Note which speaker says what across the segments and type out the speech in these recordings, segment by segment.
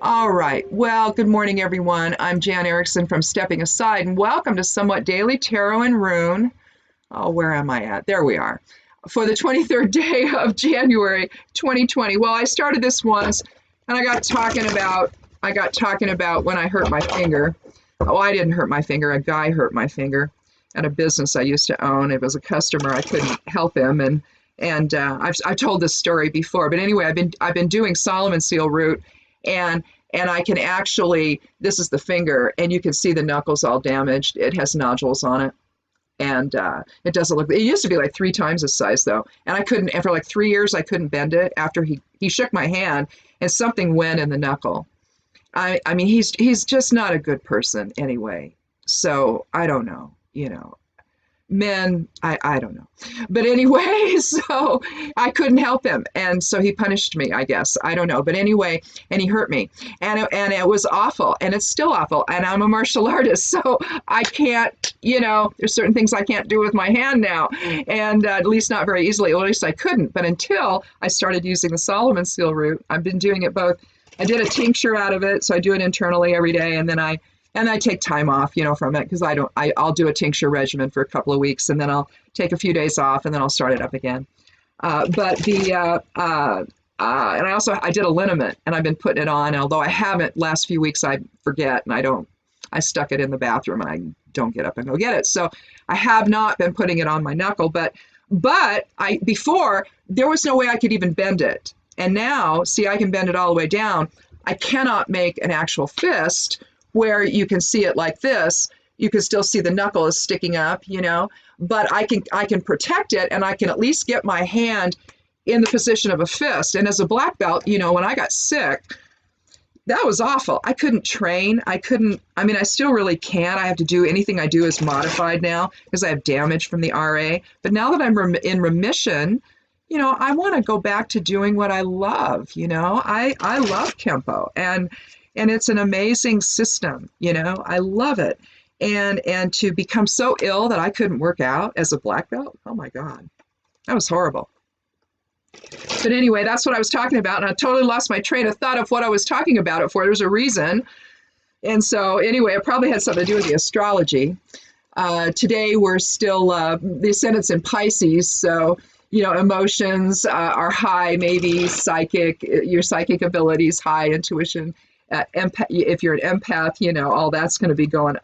Speaker 1: All right. Well, good morning, everyone. I'm Jan Erickson from Stepping Aside, and welcome to Somewhat Daily Tarot and Rune. Oh, where am I at? There we are. For the 23rd day of January 2020. Well, I started this once, and I got talking about when I hurt my finger. Oh, I didn't hurt my finger. A guy hurt my finger at a business I used to own. It was a customer. I couldn't help him, and I've told this story before. But anyway, I've been doing Solomon seal root, and I can actually, this is the finger, and you can see the knuckles all damaged. It has nodules on it, and it doesn't look, it used to be like 3 times the size though, and I couldn't, and for like 3 years I couldn't bend it after he shook my hand and something went in the knuckle. I mean, he's just not a good person anyway, so I don't know, men, I don't know. But anyway, so I couldn't help him. And so he punished me, I guess. I don't know. But anyway, and he hurt me. And it was awful. And it's still awful. And I'm a martial artist. So I can't, there's certain things I can't do with my hand now. And at least not very easily. Or at least I couldn't. But until I started using the Solomon seal root, I've been doing it both. I did a tincture out of it. So I do it internally every day. And then I take time off, from it, because I'll do a tincture regimen for a couple of weeks, and then I'll take a few days off, and then I'll start it up again. And I did a liniment, and I've been putting it on, although I haven't. Last few weeks I forget, and I stuck it in the bathroom, and I don't get up and go get it. So I have not been putting it on my knuckle, but before there was no way I could even bend it. And now, see, I can bend it all the way down. I cannot make an actual fist where you can see it like this. You can still see the knuckle is sticking up, but I can protect it, and I can at least get my hand in the position of a fist. And as a black belt, when I got sick, that was awful. I couldn't train. I still really can. I have to do, anything I do is modified now because I have damage from the RA. But now that I'm in remission, I want to go back to doing what I love. I love Kempo, and it's an amazing system, I love it. And to become so ill that I couldn't work out as a black belt, oh my God, that was horrible. But anyway, that's what I was talking about, and I totally lost my train of thought of what I was talking about it for. There's a reason. And so anyway, it probably had something to do with the astrology. Today we're still, the ascendant's in Pisces, so emotions are high, maybe your psychic abilities high, intuition. If you're an empath, all that's going to be going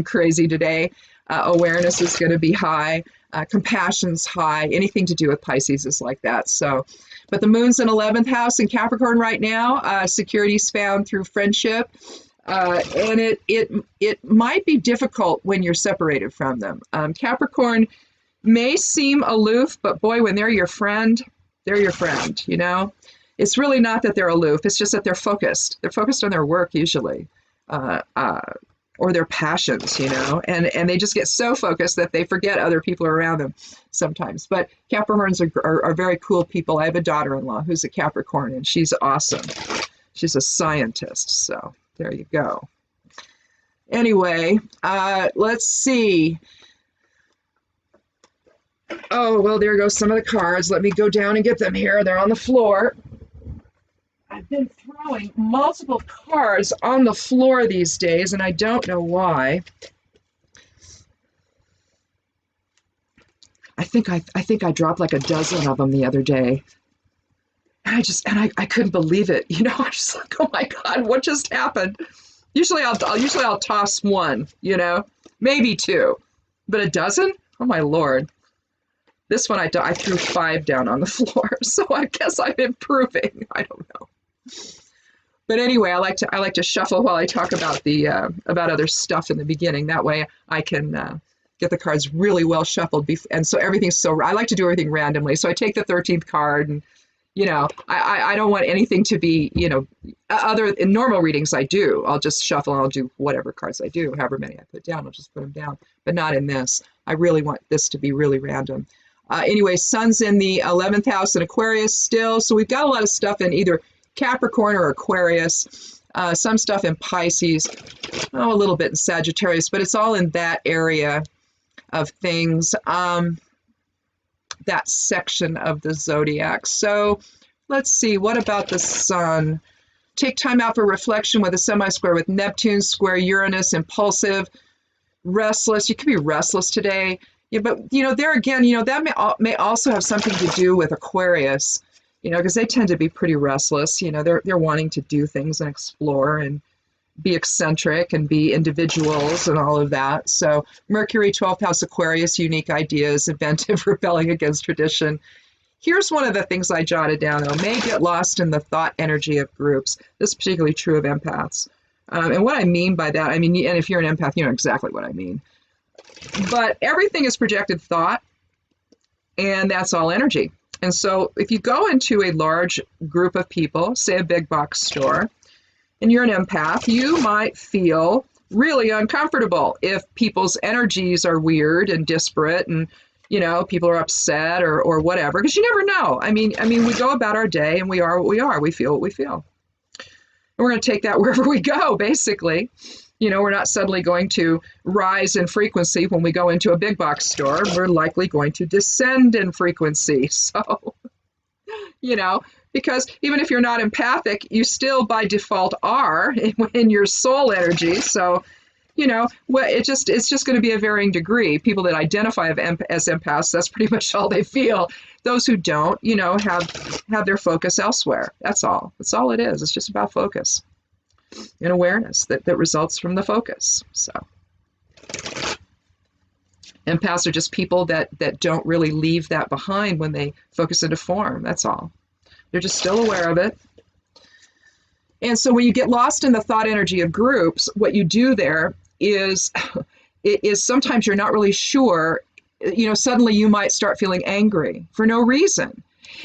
Speaker 1: crazy today. Awareness is going to be high. Compassion's high. Anything to do with Pisces is like that. So, but the moon's in 11th house in Capricorn right now. Security's found through friendship, and it might be difficult when you're separated from them. Capricorn may seem aloof, but boy, when they're your friend, they're your friend. It's really not that they're aloof. It's just that they're focused. They're focused on their work usually, or their passions, and they just get so focused that they forget other people around them sometimes. But Capricorns are very cool people. I have a daughter-in-law who's a Capricorn, and she's awesome. She's a scientist. So there you go. Anyway, let's see. Oh, well, there goes some of the cards. Let me go down and get them here. They're on the floor. I've been throwing multiple cards on the floor these days, and I don't know why. I think I dropped like a dozen of them the other day. And I couldn't believe it. I was just like, oh my God, what just happened? Usually I'll toss one, maybe 2, but a dozen? Oh my Lord. This one I threw 5 down on the floor, so I guess I'm improving. I don't know. But anyway, I like to shuffle while I talk about about other stuff in the beginning. That way I can get the cards really well shuffled, and so everything's I like to do everything randomly. So I take the 13th card, and I don't want anything to be other in normal readings. I'll just shuffle, and I'll do whatever cards I do, however many I put down. I'll just put them down, but not in this. I really want this to be really random. Anyway, Sun's in the 11th house in Aquarius still, so we've got a lot of stuff in either Capricorn or Aquarius, some stuff in Pisces, a little bit in Sagittarius, but it's all in that area of things, that section of the zodiac. So let's see, what about the Sun? Take time out for reflection with a semi-square with Neptune, square Uranus, impulsive, restless. You could be restless today. Yeah, but there again, that may also have something to do with Aquarius, because they tend to be pretty restless. They're wanting to do things and explore and be eccentric and be individuals and all of that. So Mercury, 12th house Aquarius, unique ideas, inventive, rebelling against tradition. Here's one of the things I jotted down, though. May get lost in the thought energy of groups. This is particularly true of empaths. And what I mean by that, and if you're an empath, you know exactly what I mean. But everything is projected thought, and that's all energy. And so if you go into a large group of people, say a big box store, and you're an empath, you might feel really uncomfortable if people's energies are weird and disparate and people are upset or whatever, because you never know. I mean, we go about our day and we are what we are. We feel what we feel. And we're going to take that wherever we go, basically. We're not suddenly going to rise in frequency when we go into a big box store. We're likely going to descend in frequency. So, because even if you're not empathic, you still by default are in your soul energy. So, it's just going to be a varying degree. People that identify as empaths, that's pretty much all they feel. Those who don't, have their focus elsewhere. That's all. That's all it is. It's just about focus and awareness that results from the focus. So empaths are just people that don't really leave that behind when they focus into form. That's all. They're just still aware of it. And so when you get lost in the thought energy of groups, what you do there is sometimes you're not really sure, suddenly you might start feeling angry for no reason.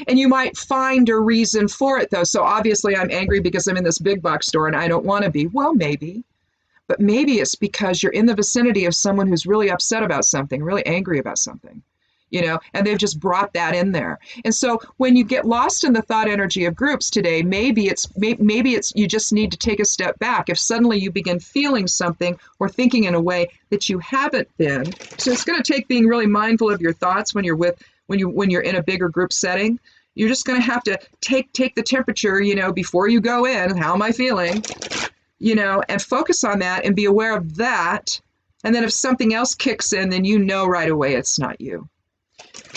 Speaker 1: And you might find a reason for it, though. So obviously I'm angry because I'm in this big box store and I don't want to be. Well, maybe. But maybe it's because you're in the vicinity of someone who's really upset about something, really angry about something, and they've just brought that in there. And so when you get lost in the thought energy of groups today, maybe it's you just need to take a step back. If suddenly you begin feeling something or thinking in a way that you haven't been. So it's going to take being really mindful of your thoughts when you're in a bigger group setting. You're just going to have to take the temperature, before you go in. How am I feeling? And focus on that and be aware of that. And then if something else kicks in, then right away it's not you.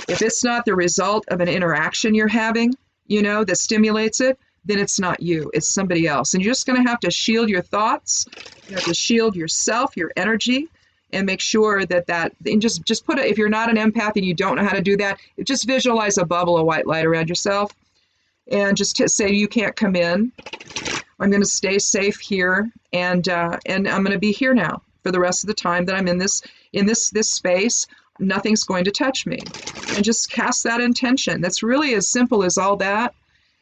Speaker 1: If it's not the result of an interaction you're having, that stimulates it, then it's not you, it's somebody else. And you're just going to have to shield your thoughts, you have to shield yourself, your energy, and make sure and just put it, if you're not an empath and you don't know how to do that, just visualize a bubble of white light around yourself and just say you can't come in. I'm going to stay safe here, and I'm going to be here now for the rest of the time that I'm in this space. Nothing's going to touch me. And just cast that intention. That's really as simple as all that.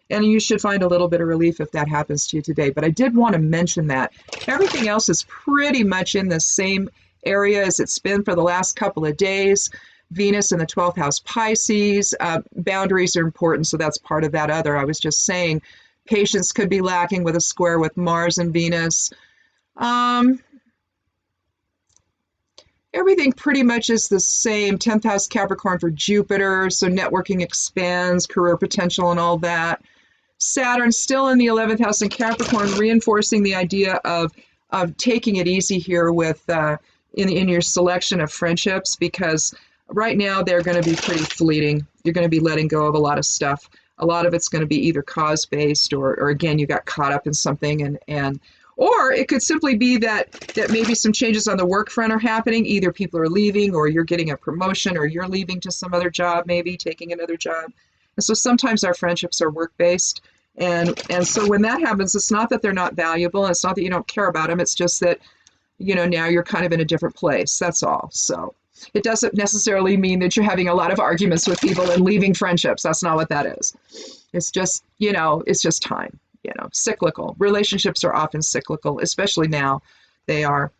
Speaker 1: And you should find a little bit of relief if that happens to you today. But I did want to mention that. Everything else is pretty much in the same area as it's been for the last couple of days. Venus in the 12th house Pisces. Boundaries are important, so that's part of that other. I was just saying patience could be lacking with a square with Mars and Venus. Everything pretty much is the same. 10th house Capricorn for Jupiter, so networking expands, career potential and all that. Saturn still in the 11th house in Capricorn, reinforcing the idea of taking it easy here with in your selection of friendships, because right now they're going to be pretty fleeting. You're going to be letting go of a lot of stuff. A lot of it's going to be either cause-based or again, you got caught up in something or it could simply be that maybe some changes on the work front are happening. Either people are leaving or you're getting a promotion or you're leaving to some other job, maybe taking another job. And so sometimes our friendships are work-based. And so when that happens, it's not that they're not valuable. And it's not that you don't care about them. It's just that, now you're kind of in a different place. That's all. So it doesn't necessarily mean that you're having a lot of arguments with people and leaving friendships. That's not what that is. It's just, it's just time. Cyclical. Relationships are often cyclical, especially now. They are.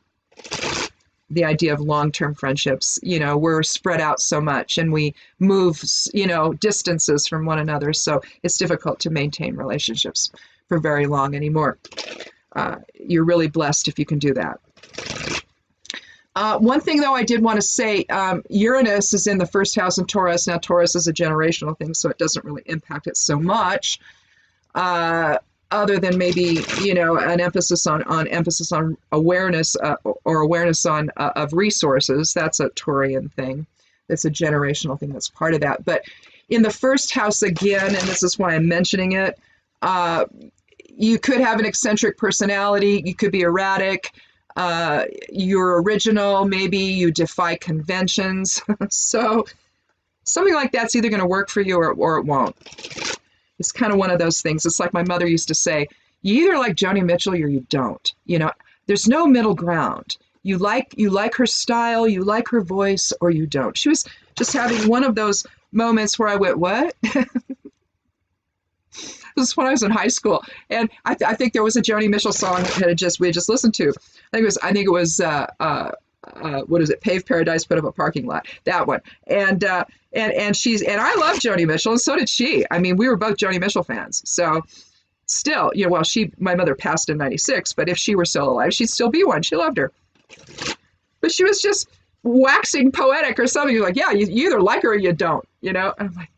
Speaker 1: The idea of long-term friendships, we're spread out so much and we move, distances from one another. So it's difficult to maintain relationships for very long anymore. You're really blessed if you can do that. One thing, though, I did want to say, Uranus is in the first house in Taurus. Now, Taurus is a generational thing, so it doesn't really impact it so much. other than maybe, an emphasis on awareness, or awareness of resources. That's a Taurian thing. That's a generational thing. That's part of that. But in the first house again, and this is why I'm mentioning it, you could have an eccentric personality. You could be erratic. You're original. Maybe you defy conventions. So something like that's either going to work for you, or it won't. It's kind of one of those things. It's like my mother used to say, you either like Joni Mitchell or you don't. There's no middle ground. You like her style, you like her voice, or you don't. She was just having one of those moments where I went, what? This is when I was in high school, and I think there was a Joni Mitchell song that we had just listened to. I think it was what is it? Paved Paradise, put up a parking lot. That one. And I love Joni Mitchell, and so did she. I mean, we were both Joni Mitchell fans. So still, my mother passed in '96, but if she were still alive, she'd still be one. She loved her. But she was just waxing poetic or something. You're like, yeah, you either like her or you don't, And I'm like,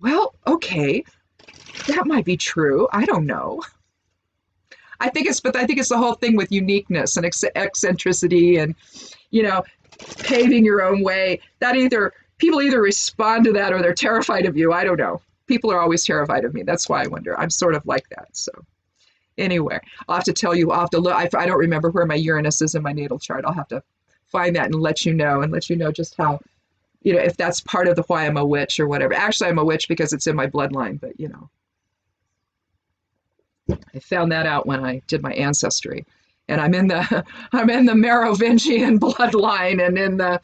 Speaker 1: well, okay, that might be true. I don't know. I think it's the whole thing with uniqueness and eccentricity and, paving your own way. That people either respond to that or they're terrified of you. I don't know. People are always terrified of me. That's why I wonder. I'm sort of like that. So anyway, I'll have to tell you, I'll have to look. I don't remember where my Uranus is in my natal chart. I'll have to find that and let you know just how, if that's part of why I'm a witch or whatever. Actually, I'm a witch because it's in my bloodline, but I found that out when I did my ancestry, and I'm in the Merovingian bloodline, and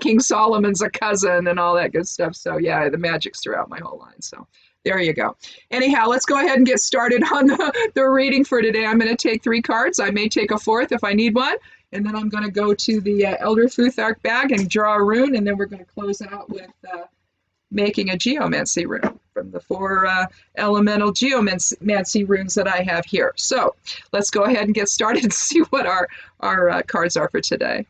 Speaker 1: King Solomon's a cousin and all that good stuff. So yeah, the magic's throughout my whole line. So there you go. Anyhow, let's go ahead and get started on the reading for today. I'm going to take 3 cards. I may take a 4th if I need one, and then I'm going to go to the Elder Futhark bag and draw a rune, and then we're going to close out with making a geomancy rune from the 4 elemental geomancy runes that I have here. So let's go ahead and get started and see what our cards are for today.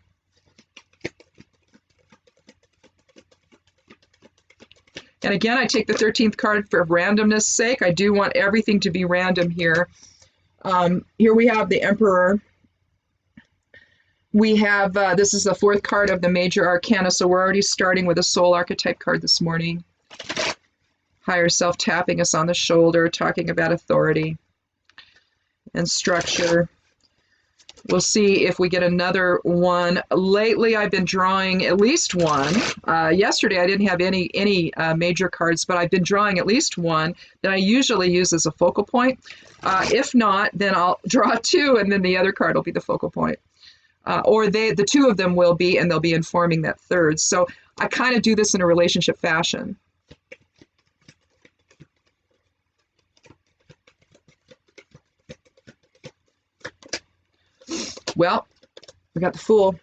Speaker 1: And again, I take the 13th card for randomness sake. I do want everything to be random here. Here we have the Emperor. We have, this is the 4th card of the Major Arcana, so we're already starting with a Soul Archetype card this morning. Higher Self tapping us on the shoulder, talking about authority and structure. We'll see if we get another one. Lately, I've been drawing at least one. Yesterday, I didn't have any major cards, but I've been drawing at least one that I usually use as a focal point. If not, then I'll draw 2, and then the other card will be the focal point. Or the 2 of them will be, and they'll be informing that 3rd. So I kind of do this in a relationship fashion. Well, we got the Fool.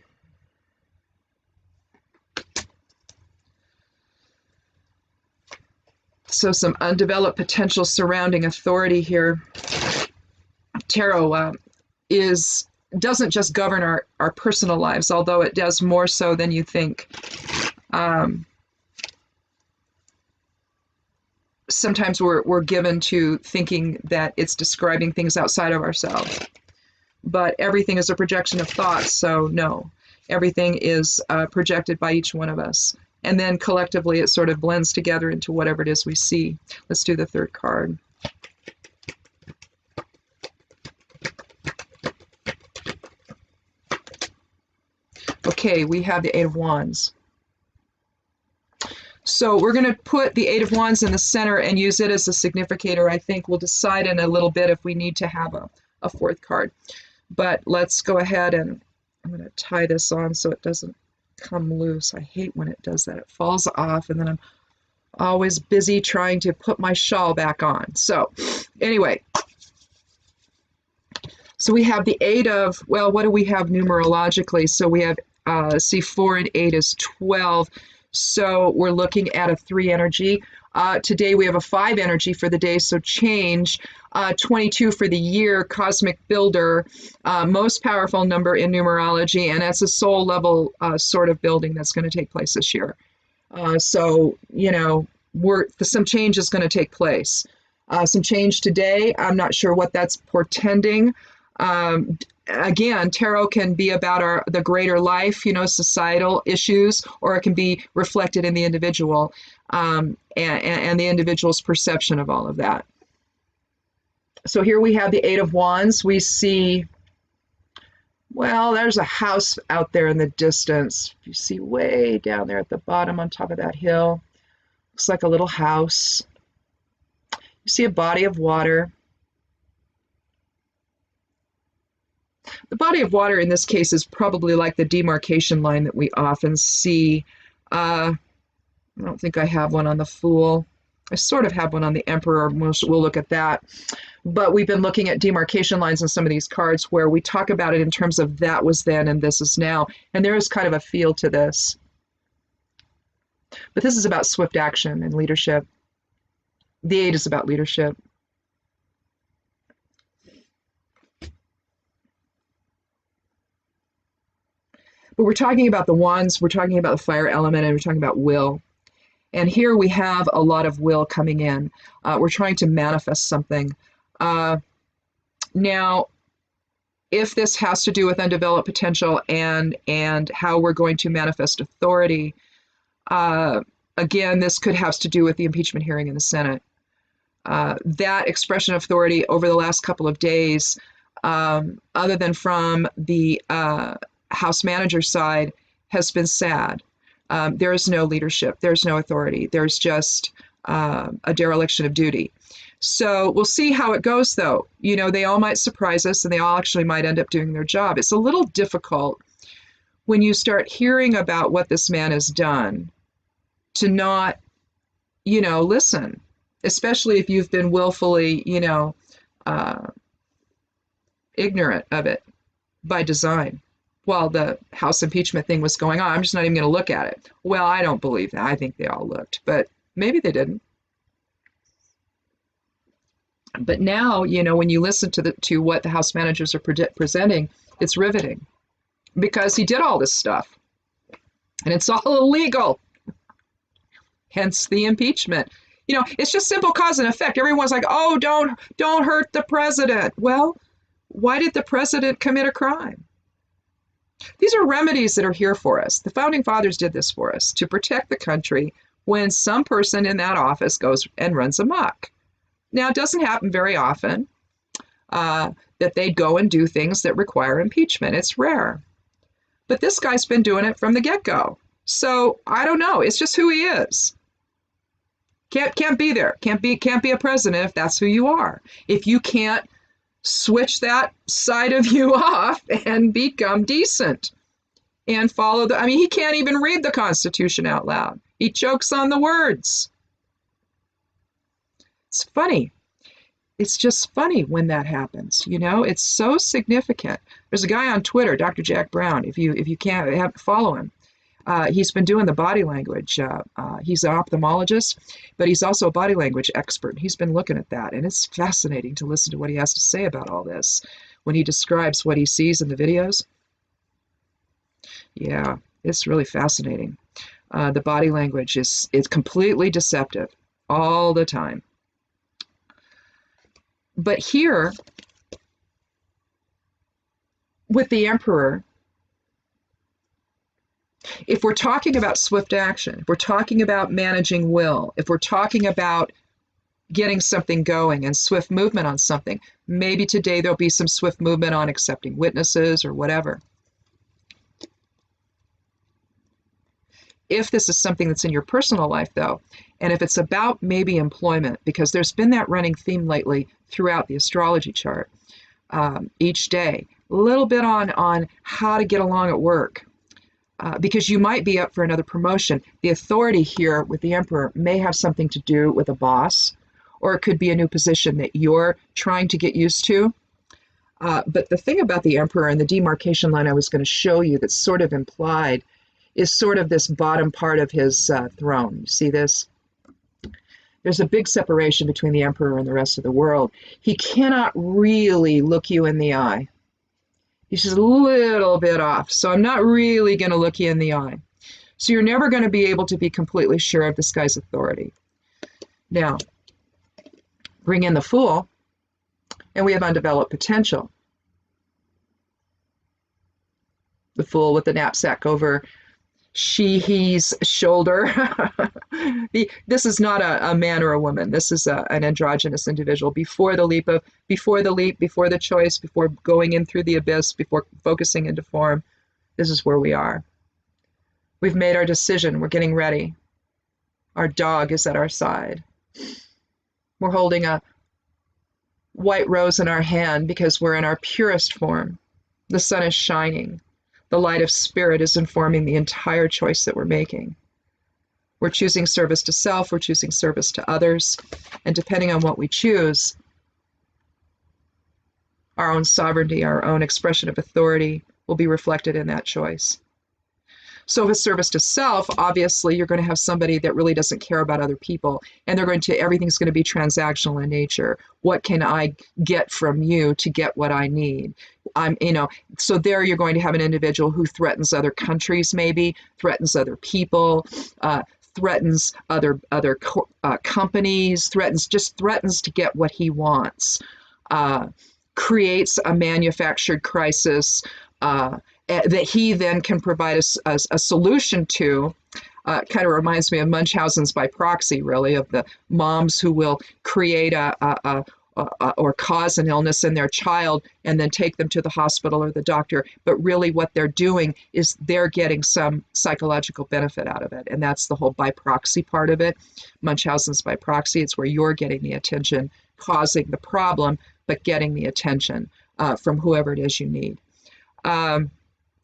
Speaker 1: So some undeveloped potential surrounding authority here. Tarot doesn't just govern our personal lives, although it does more so than you think. Sometimes we're given to thinking that it's describing things outside of ourselves. But everything is a projection of thoughts, so no. Everything is projected by each one of us. And then collectively it sort of blends together into whatever it is we see. Let's do the 3rd card. Okay, we have the 8 of Wands. So we're going to put the 8 of Wands in the center and use it as a significator. I think we'll decide in a little bit if we need to have a 4th card. But let's go ahead and I'm going to tie this on so it doesn't come loose. I hate when it does that. It falls off, and then I'm always busy trying to put my shawl back on. So anyway, so we have the 8 of, well, what do we have numerologically? So we have, see, 4 and 8 is 12. So we're looking at a 3 energy. Today we have a 5 energy for the day, so change. 22 for the year, cosmic builder, most powerful number in numerology, and that's a soul level sort of building that's going to take place this year. So, some change is going to take place. Some change today. I'm not sure what that's portending. Again, tarot can be about the greater life, societal issues, or it can be reflected in the individual, and the individual's perception of all of that. So here we have the Eight of Wands. We see, well, there's a house out there in the distance. You see way down there at the bottom on top of that hill. Looks like a little house. You see a body of water. The body of water in this case is probably like the demarcation line that we often see. I don't think I have one on the Fool. I sort of have one on the Emperor. We'll look at that. But we've been looking at demarcation lines on some of these cards where we talk about it in terms of that was then and this is now. And there is kind of a feel to this. But this is about swift action and leadership. The Eight is about leadership. But we're talking about the wands, we're talking about the fire element, and we're talking about will. And here we have a lot of will coming in. We're trying to manifest something. Now, if this has to do with undeveloped potential and how we're going to manifest authority, again, this could have to do with the impeachment hearing in the Senate. That expression of authority over the last couple of days, other than from the House manager side, has been sad. There is no leadership. There's no authority. There's just a dereliction of duty. So we'll see how it goes, though. They all might surprise us, and they all actually might end up doing their job. It's a little difficult when you start hearing about what this man has done to not, listen, especially if you've been willfully, ignorant of it by design. While the House impeachment thing was going on, I'm just not even going to look at it. Well, I don't believe that. I think they all looked, but maybe they didn't. But now, when you listen to what the House managers are presenting, it's riveting because he did all this stuff, and it's all illegal. Hence the impeachment. It's just simple cause and effect. Everyone's like, "Oh, don't hurt the president." Well, why did the president commit a crime? These are remedies that are here for us. The Founding Fathers did this for us to protect the country when some person in that office goes and runs amok. Now, it doesn't happen very often that they'd go and do things that require impeachment. It's rare. But this guy's been doing it from the get-go. So I don't know. It's just who he is. Can't be there. Can't be a president if that's who you are. If you can't switch that side of you off and become decent and follow he can't even read the Constitution out loud. He chokes on the words. It's funny. It's just funny when that happens. It's so significant. There's a guy on Twitter, Dr. Jack Brown. If you can't follow him, he's been doing the body language. He's an ophthalmologist, but he's also a body language expert. He's been looking at that, and it's fascinating to listen to what he has to say about all this when he describes what he sees in the videos. Yeah, it's really fascinating. The body language is completely deceptive all the time. But here, with the Emperor, if we're talking about swift action, if we're talking about managing will, if we're talking about getting something going and swift movement on something, maybe today there'll be some swift movement on accepting witnesses or whatever. If this is something that's in your personal life, though, and if it's about maybe employment, because there's been that running theme lately throughout the astrology chart, each day, a little bit on how to get along at work. Because you might be up for another promotion. The authority here with the Emperor may have something to do with a boss, or it could be a new position that you're trying to get used to. But the thing about the Emperor and the demarcation line I was going to show you that's sort of implied is sort of this bottom part of his throne. You see this? There's a big separation between the Emperor and the rest of the world. He cannot really look you in the eye. He's just a little bit off. So I'm not really going to look you in the eye. So you're never going to be able to be completely sure of this guy's authority. Now, Bring in the Fool, and we have undeveloped potential. The Fool with the knapsack over he's shoulder. This is not a man or a woman. This is an androgynous individual. Before the leap, before the choice, before going in through the abyss, before focusing into form, this is where we are. We've made our decision. We're getting ready. Our dog is at our side. We're holding a white rose in our hand because we're in our purest form. The sun is shining. The light of spirit is informing the entire choice that we're making. We're choosing service to self, we're choosing service to others, and depending on what we choose, our own sovereignty, our own expression of authority will be reflected in that choice. So with service to self, obviously you're going to have somebody that really doesn't care about other people, and everything's going to be transactional in nature. What can I get from you to get what I need? So there you're going to have an individual who threatens other countries, maybe threatens other people, threatens other companies, threatens to get what he wants, creates a manufactured crisis that he then can provide a solution to. Kind of reminds me of Munchausen's by proxy, really, of the moms who will create or cause an illness in their child and then take them to the hospital or the doctor. But really what they're doing is they're getting some psychological benefit out of it. And that's the whole by proxy part of it. Munchausen's by proxy, it's where you're getting the attention, causing the problem, but getting the attention from whoever it is you need.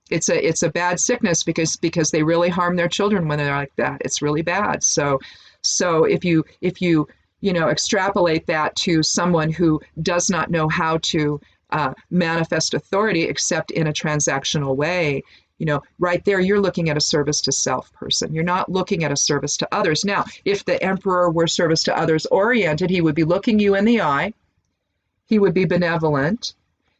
Speaker 1: It's a bad sickness because they really harm their children when they're like that. It's really bad. So if you extrapolate that to someone who does not know how to manifest authority except in a transactional way, right there you're looking at a service to self person. You're not looking at a service to others. Now, if the emperor were service to others oriented, he would be looking you in the eye. He would be benevolent.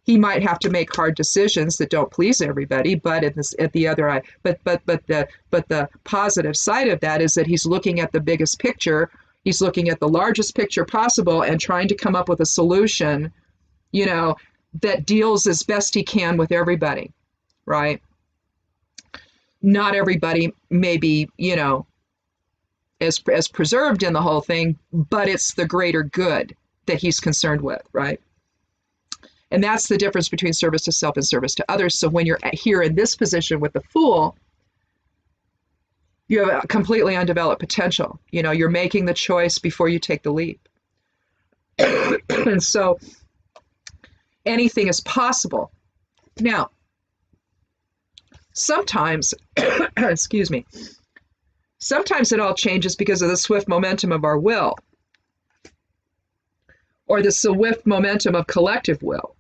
Speaker 1: He might have to make hard decisions that don't please everybody, but at the other eye, but the positive side of that is that he's looking at the biggest picture. He's looking at the largest picture possible and trying to come up with a solution, that deals as best he can with everybody, right? Not everybody may be, as preserved in the whole thing, but it's the greater good that he's concerned with, right? And that's the difference between service to self and service to others. So when you're here in this position with the Fool, you have a completely undeveloped potential. You're making the choice before you take the leap. And so anything is possible. Now, sometimes, excuse me, sometimes it all changes because of the swift momentum of our will, or the swift momentum of collective will.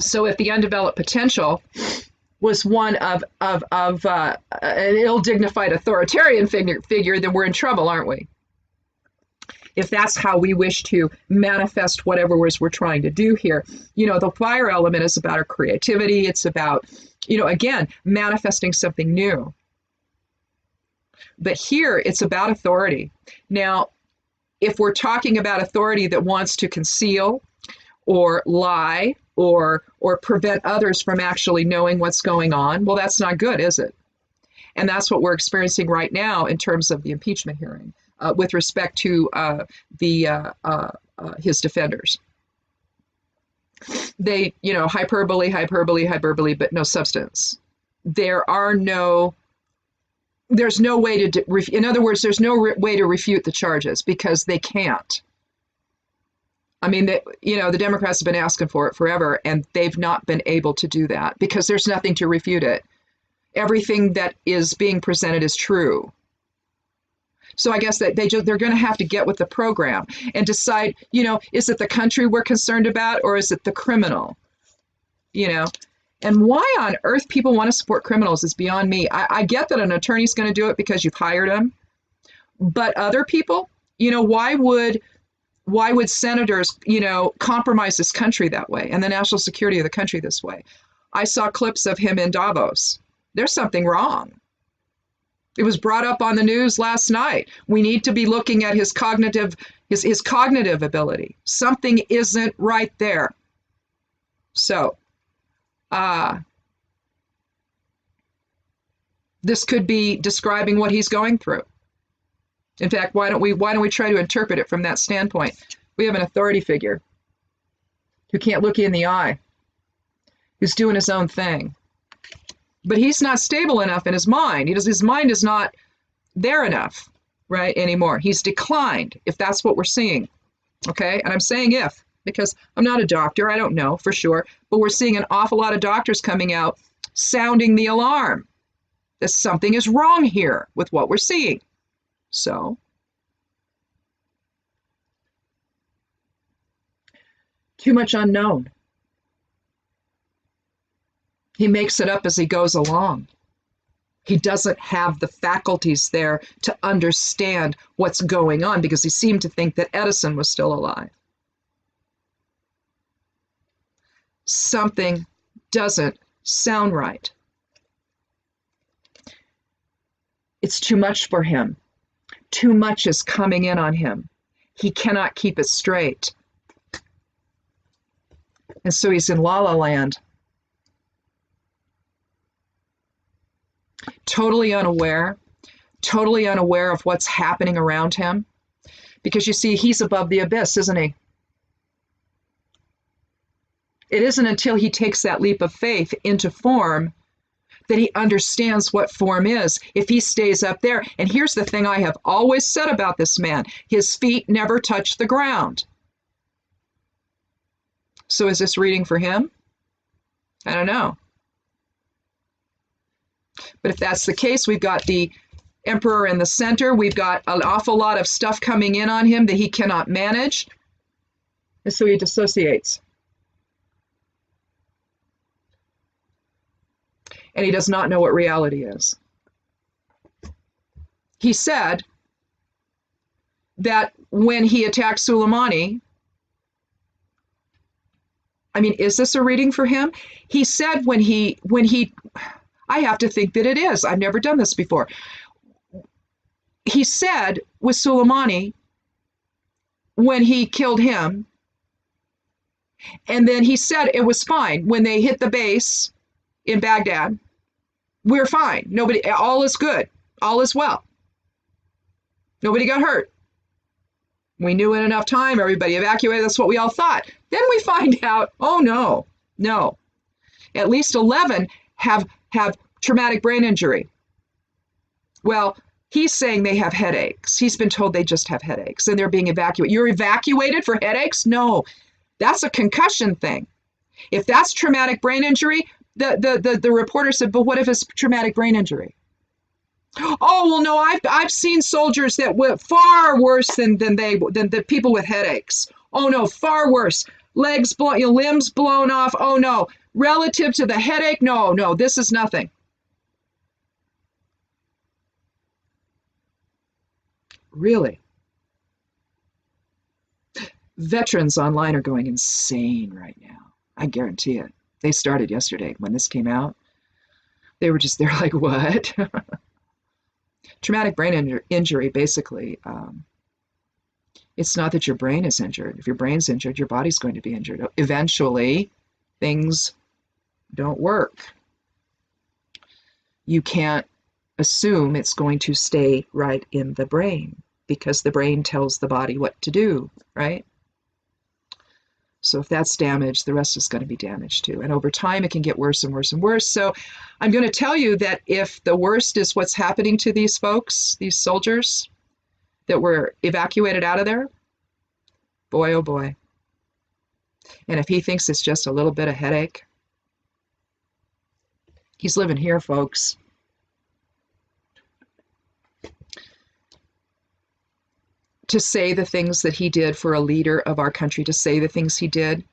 Speaker 1: So if the undeveloped potential was one of an ill-dignified authoritarian figure, then we're in trouble, aren't we? If that's how we wish to manifest whatever it is we're trying to do here. The fire element is about our creativity. It's about, again, manifesting something new. But here, it's about authority. Now, if we're talking about authority that wants to conceal or lie or prevent others from actually knowing what's going on, well, that's not good, is it? And that's what we're experiencing right now in terms of the impeachment hearing with respect to his defenders. They, hyperbole, but no substance. There's no way to, in other words, there's no way to refute the charges because they can't. I mean, the Democrats have been asking for it forever, and they've not been able to do that because there's nothing to refute it. Everything that is being presented is true. So I guess that they're going to have to get with the program and decide, is it the country we're concerned about or is it the criminal? And why on earth people want to support criminals is beyond me. I get that an attorney's going to do it because you've hired him, but other people, why would senators, compromise this country that way and the national security of the country this way? I saw clips of him in Davos. There's something wrong. It was brought up on the news last night. We need to be looking at his cognitive ability. Something isn't right there. So, this could be describing what he's going through. In fact, why don't we try to interpret it from that standpoint? We have an authority figure who can't look you in the eye, who's doing his own thing. But he's not stable enough in his mind. His mind is not there enough, right, anymore. He's declined, if that's what we're seeing, okay? And I'm saying if, because I'm not a doctor. I don't know for sure. But we're seeing an awful lot of doctors coming out sounding the alarm that something is wrong here with what we're seeing. So, too much unknown. He makes it up as he goes along. He doesn't have the faculties there to understand what's going on because he seemed to think that Edison was still alive. Something doesn't sound right. It's too much for him. Too much is coming in on him. He cannot keep it straight. And so he's in la la land. Totally unaware of what's happening around him. Because you see, he's above the abyss, isn't he? It isn't until he takes that leap of faith into form that he understands what form is. If he stays up there, and here's the thing I have always said about this man, his feet never touch the ground. So is this reading for him? I don't know. But if that's the case, we've got the Emperor in the center. We've got an awful lot of stuff coming in on him that he cannot manage. And so he dissociates. And he does not know what reality is. He said that when he attacked Soleimani, I mean, is this a reading for him? He said when he, I have to think that it is. I've never done this before. He said with Soleimani, when he killed him, and then he said it was fine when they hit the base in Baghdad. We're fine. Nobody, all is good. All is well. Nobody got hurt. We knew in enough time, everybody evacuated. That's what we all thought. Then we find out, oh no. At least 11 have traumatic brain injury. Well, he's saying they have headaches. He's been told they just have headaches and they're being evacuated. You're evacuated for headaches? No, that's a concussion thing. If that's traumatic brain injury, the reporter said, but what if it's traumatic brain injury? Oh, well, no, I've seen soldiers that were far worse than the people with headaches. Oh, no, far worse. Legs blown, limbs blown off. Oh, no. Relative to the headache, no, this is nothing. Really? Veterans online are going insane right now. I guarantee it. They started yesterday when this came out. They're like, what? Traumatic brain injury, basically, it's not that your brain is injured. If your brain's injured, your body's going to be injured. Eventually, things don't work. You can't assume it's going to stay right in the brain because the brain tells the body what to do, right? So if that's damaged, the rest is going to be damaged too. And over time, it can get worse and worse and worse. So I'm going to tell you that if the worst is what's happening to these folks, these soldiers that were evacuated out of there, boy, oh boy. And if he thinks it's just a little bit of headache, he's living here, folks. To say the things that he did for a leader of our country, to say the things he did,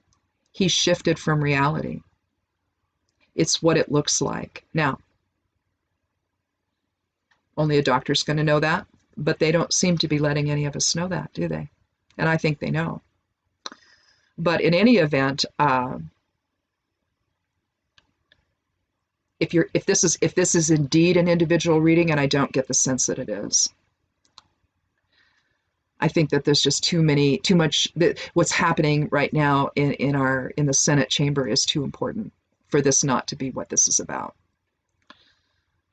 Speaker 1: he shifted from reality. It's what it looks like. Now, only a doctor's going to know that, but they don't seem to be letting any of us know that, do they? And I think they know. But in any event, if this is indeed an individual reading, and I don't get the sense that it is. I think that there's just too much that what's happening right now in the Senate chamber is too important for this not to be what this is about.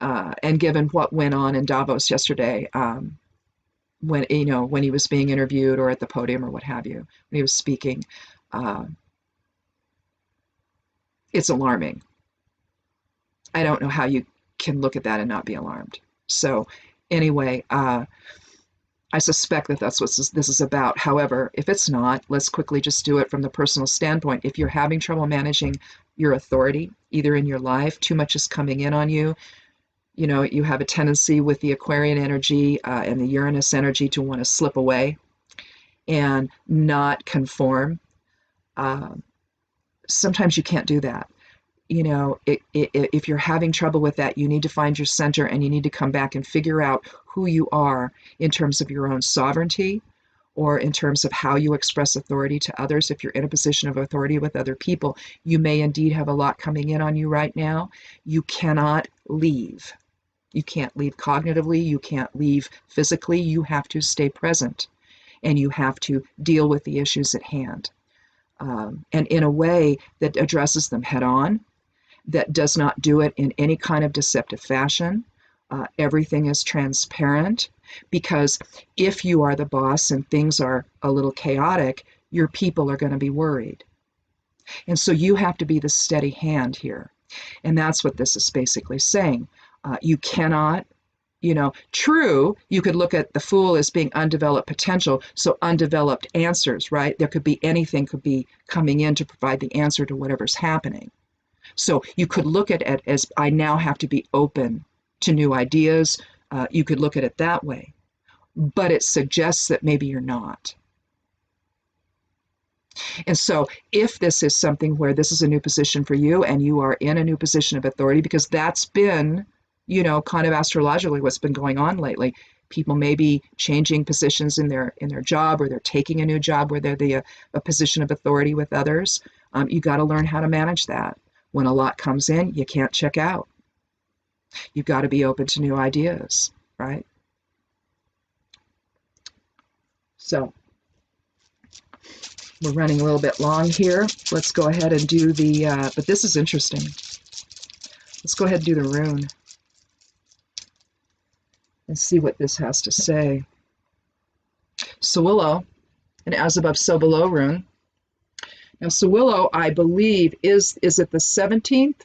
Speaker 1: And given what went on in Davos yesterday, when he was being interviewed or at the podium or what have you, when he was speaking, it's alarming. I don't know how you can look at that and not be alarmed. So anyway, I suspect that that's what this is about. However, if it's not, let's quickly just do it from the personal standpoint. If you're having trouble managing your authority, either in your life, too much is coming in on you, you have a tendency with the Aquarian energy and the Uranus energy to want to slip away and not conform. Sometimes you can't do that. If you're having trouble with that, you need to find your center and you need to come back and figure out who you are in terms of your own sovereignty or in terms of how you express authority to others. If you're in a position of authority with other people, you may indeed have a lot coming in on you right now. You cannot leave. You can't leave cognitively. You can't leave physically. You have to stay present and you have to deal with the issues at hand. And in a way that addresses them head on, that does not do it in any kind of deceptive fashion. Everything is transparent, because if you are the boss and things are a little chaotic, your people are going to be worried. And so you have to be the steady hand here. And that's what this is basically saying. You cannot, true, you could look at the Fool as being undeveloped potential, so undeveloped answers, right? There could be anything could be coming in to provide the answer to whatever's happening. So you could look at it as, I now have to be open to new ideas. You could look at it that way, but it suggests that maybe you're not. And so if this is something where this is a new position for you and you are in a new position of authority, because that's been, kind of astrologically what's been going on lately. People may be changing positions in their job, or they're taking a new job where they're a position of authority with others. You got to learn how to manage that. When a lot comes in, you can't check out. You've got to be open to new ideas, right? So we're running a little bit long here. Let's go ahead and do but this is interesting. Let's go ahead and do the rune and see what this has to say. Sewillow, and as above, so below rune. Now, Sewillow, I believe, is it the 17th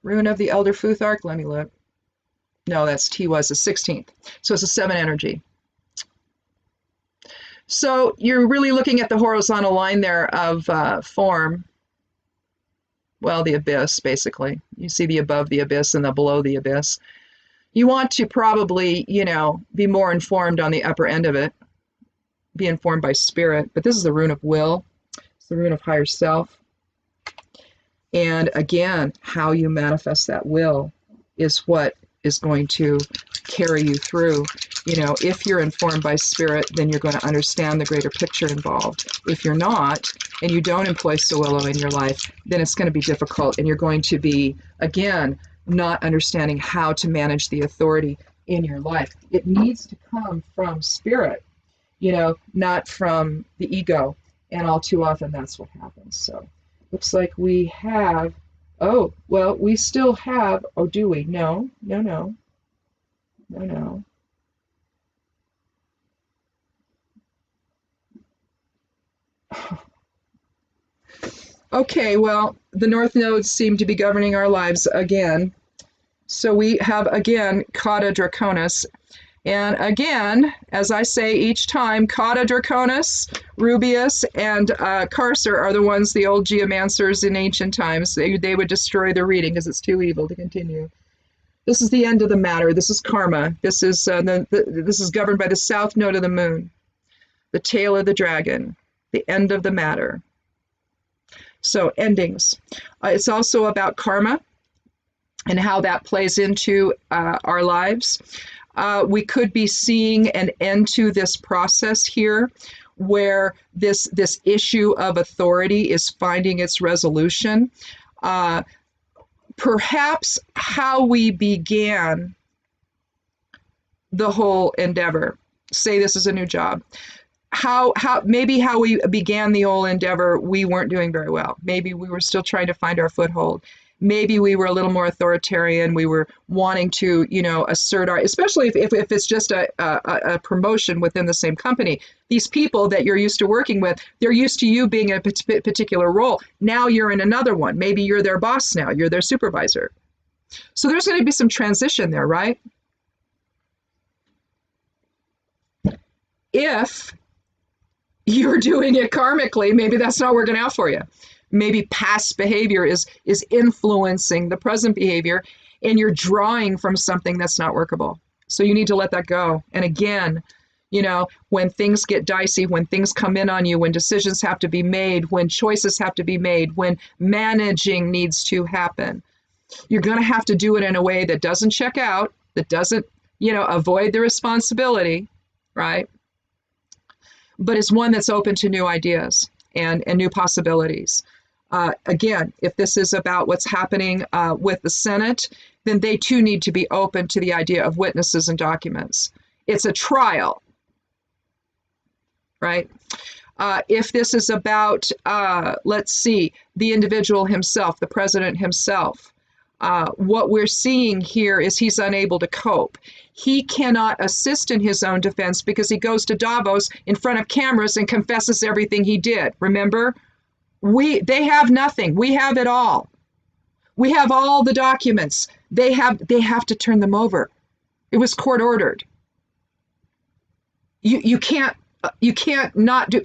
Speaker 1: rune of the Elder Futhark? Let me look. No, that's Tiwa, the 16th. So it's a 7 energy. So you're really looking at the horizontal line there of form. Well, the abyss, basically. You see the above the abyss and the below the abyss. You want to probably, be more informed on the upper end of it. Be informed by spirit. But this is the rune of will. It's the rune of higher self. And again, how you manifest that will is what is going to carry you through. If you're informed by spirit, then you're going to understand the greater picture involved. If you're not, and you don't employ Sewillow in your life, then it's going to be difficult, and you're going to be, again, not understanding how to manage the authority in your life. It needs to come from spirit, not from the ego, and all too often that's what happens. So looks like we have, we still have, do we? No. Okay, well, the North nodes seem to be governing our lives again. So we have, again, Cauda Draconis. And again, as I say each time, Cauda Draconis, Rubeus, and Carcer are the ones, the old geomancers in ancient times. They would destroy the reading because it's too evil to continue. This is the end of the matter. This is karma. This is this is governed by the south node of the moon, the tail of the dragon, the end of the matter. So endings. It's also about karma and how that plays into our lives. We could be seeing an end to this process here, where this issue of authority is finding its resolution. perhaps how we began the whole endeavor, say this is a new job, maybe how we began the whole endeavor, we weren't doing very well. Maybe we were still trying to find our foothold. Maybe we were a little more authoritarian. We were wanting to, assert our, especially if it's just a promotion within the same company. These people that you're used to working with, they're used to you being in a particular role. Now you're in another one. Maybe you're their boss now. You're their supervisor. So there's going to be some transition there, right? If you're doing it karmically, maybe that's not working out for you. Maybe past behavior is influencing the present behavior, and you're drawing from something that's not workable. So you need to let that go. And again, when things get dicey, when things come in on you, when decisions have to be made, when choices have to be made, when managing needs to happen, you're going to have to do it in a way that doesn't check out, that doesn't, avoid the responsibility, right? But it's one that's open to new ideas and new possibilities. Again, if this is about what's happening with the Senate, then they too need to be open to the idea of witnesses and documents. It's a trial, right? If this is about, let's see, the individual himself, the president himself, what we're seeing here is he's unable to cope. He cannot assist in his own defense because he goes to Davos in front of cameras and confesses everything he did. Remember? They have nothing. We have it all. We have all the documents. They have to turn them over. It was court ordered. You can't not do,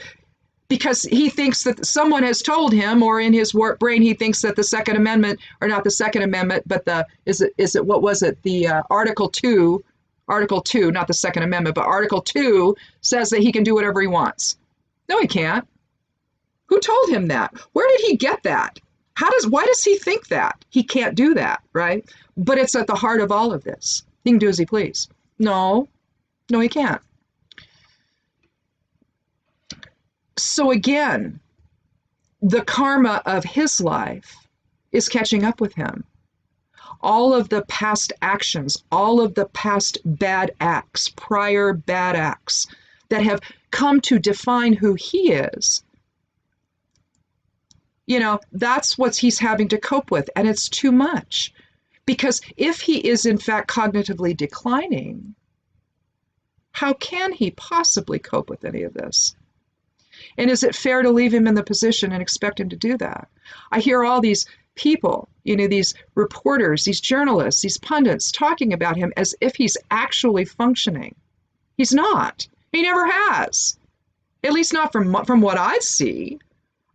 Speaker 1: because he thinks that someone has told him, or in his warped brain he thinks that the Second Amendment, or not the Second Amendment, but the Article 2, not the Second Amendment, but Article 2 says that he can do whatever he wants. No, he can't. Who told him that? Where did he get that? Why does he think that? He can't do that, right? But it's at the heart of all of this. He can do as he please. No, he can't. So again, the karma of his life is catching up with him. All of the past actions, all of the past bad acts, prior bad acts that have come to define who he is, that's what he's having to cope with. And it's too much. Because if he is in fact cognitively declining, how can he possibly cope with any of this? And is it fair to leave him in the position and expect him to do that? I hear all these people, these reporters, these journalists, these pundits talking about him as if he's actually functioning. He's not. He never has. At least not from what I see.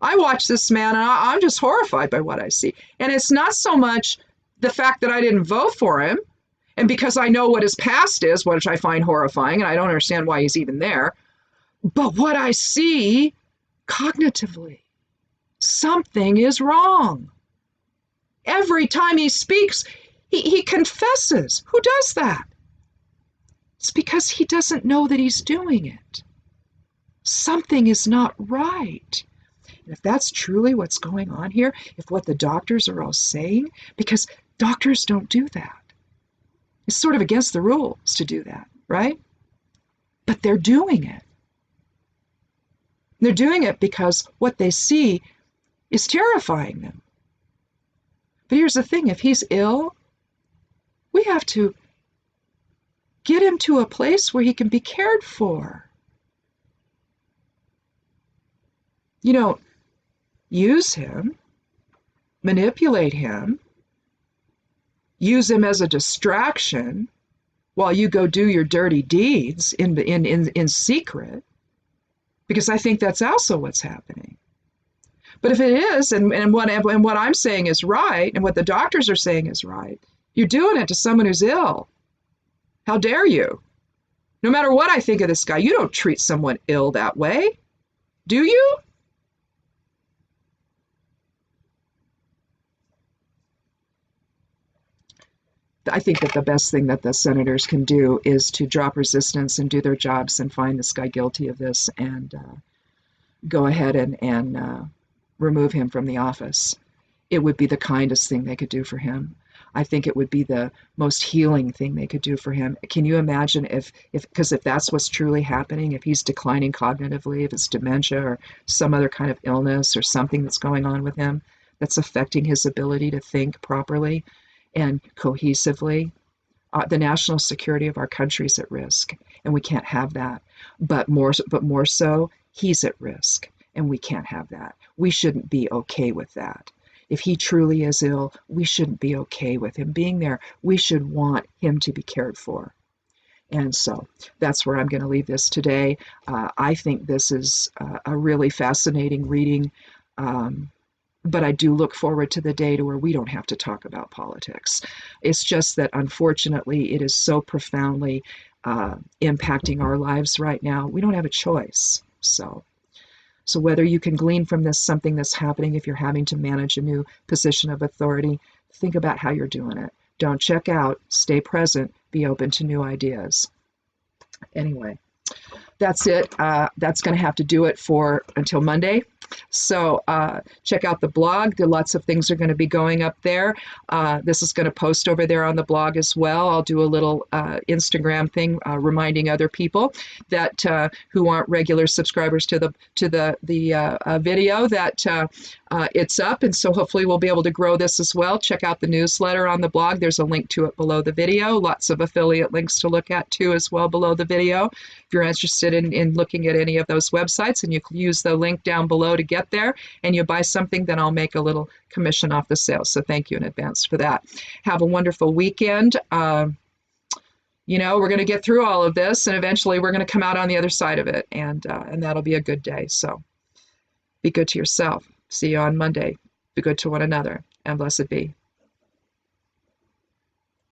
Speaker 1: I watch this man and I'm just horrified by what I see. And it's not so much the fact that I didn't vote for him, and because I know what his past is, which I find horrifying, and I don't understand why he's even there, but what I see cognitively, something is wrong. Every time he speaks, he confesses. Who does that? It's because he doesn't know that he's doing it. Something is not right. And if that's truly what's going on here, if what the doctors are all saying, because doctors don't do that. It's sort of against the rules to do that, right? But they're doing it. They're doing it because what they see is terrifying them. But here's the thing, if he's ill, we have to get him to a place where he can be cared for. Use him, manipulate him, use him as a distraction while you go do your dirty deeds in secret, because I think that's also what's happening. But if it is, and what I'm saying is right, and what the doctors are saying is right, you're doing it to someone who's ill. How dare you? No matter what I think of this guy, you don't treat someone ill that way, do you? I think that the best thing that the senators can do is to drop resistance and do their jobs and find this guy guilty of this and go ahead and remove him from the office. it would be the kindest thing they could do for him. I think it would be the most healing thing they could do for him. Can you imagine because if that's what's truly happening, if he's declining cognitively, if it's dementia or some other kind of illness or something that's going on with him that's affecting his ability to think properly and cohesively, the national security of our country is at risk, and we can't have that. But more so, he's at risk, and we can't have that. We shouldn't be okay with that. If he truly is ill, we shouldn't be okay with him being there. We should want him to be cared for. And so that's where I'm going to leave this today. I think this is a really fascinating reading, but I do look forward to the day to where we don't have to talk about politics. It's just that, unfortunately, it is so profoundly impacting our lives right now. We don't have a choice. So whether you can glean from this something that's happening if you're having to manage a new position of authority, think about how you're doing it. Don't check out, stay present, be open to new ideas. Anyway, that's it. That's going to have to do it for until Monday. So check out the blog. Lots of things are going to be going up there. This is going to post over there on the blog as well. I'll do a little Instagram thing reminding other people that who aren't regular subscribers to the video that it's up, and so hopefully we'll be able to grow this as well. Check out the newsletter on the blog. There's a link to it below the video. Lots of affiliate links to look at too as well below the video. If you're interested in looking at any of those websites, and you can use the link down below to get there, and you buy something, then I'll make a little commission off the sale. So thank you in advance for that. Have a wonderful weekend. We're going to get through all of this, and eventually we're going to come out on the other side of it, and that'll be a good day. So be good to yourself. See you on Monday. Be good to one another, and blessed be.